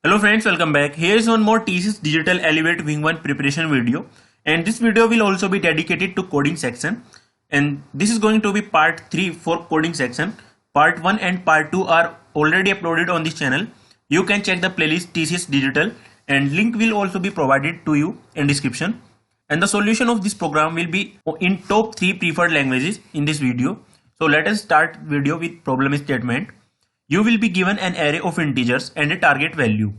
Hello friends, welcome back. Here is one more TCS Digital Elevate Wing 1 preparation video, and this video will also be dedicated to coding section, and this is going to be part 3 for coding section. Part 1 and part 2 are already uploaded on this channel. You can check the playlist TCS Digital, and link will also be provided to you in description. And the solution of this program will be in top 3 preferred languages in this video. So let us start video with problem statement. You will be given an array of integers and a target value.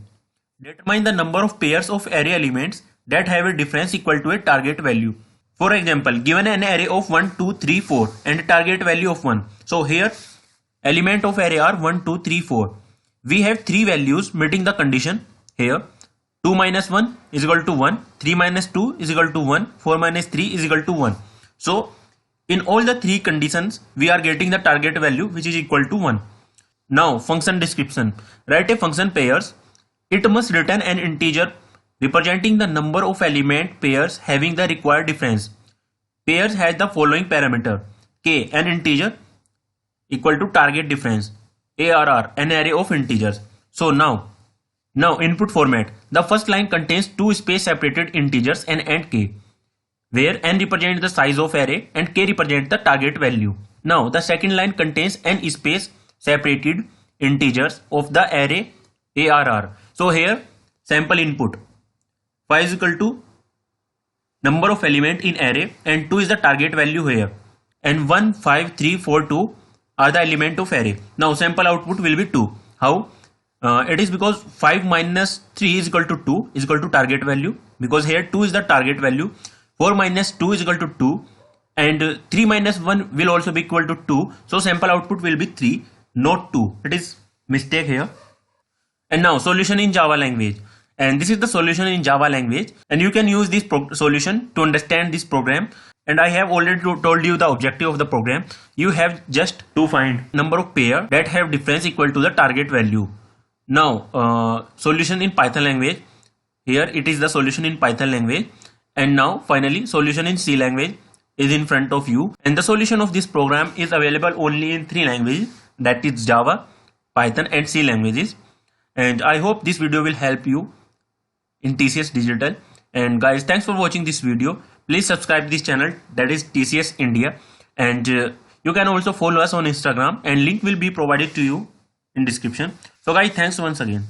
Determine the number of pairs of array elements that have a difference equal to a target value. For example, given an array of 1, 2, 3, 4 and a target value of 1. So here element of array are 1, 2, 3, 4. We have 3 values meeting the condition here. 2 minus 1 is equal to 1, 3 minus 2 is equal to 1, 4 minus 3 is equal to 1. So in all the 3 conditions we are getting the target value which is equal to 1. Now function description. Write a function pairs. It must return an integer representing the number of element pairs having the required difference. Pairs has the following parameter: k, an integer, equal to target difference, arr, an array of integers. So now input format. The first line contains 2 space separated integers n and k, where n represents the size of array and k represents the target value. Now the second line contains n space separated integers of the array arr. So here sample input 5 is equal to number of element in array and 2 is the target value here, and 1, 5, 3, 4, 2 are the element of array. Now sample output will be 2. How? It is because 5 minus 3 is equal to 2 is equal to target value, because here 2 is the target value. 4 minus 2 is equal to 2, and 3 minus 1 will also be equal to 2. So sample output will be 3, not 2. It is mistake here. And now solution in Java language. And this is the solution in Java language, and you can use this solution to understand this program. And I have already told you the objective of the program. You have just to find number of pair that have difference equal to the target value. Now solution in Python language. Here it is the solution in Python language. And now finally solution in C language is in front of you. And the solution of this program is available only in 3 languages, that is Java, Python and C languages. And I hope this video will help you in TCS Digital. And guys, thanks for watching this video. Please subscribe this channel, that is TCS India. And you can also follow us on Instagram, and link will be provided to you in description. So guys, thanks once again.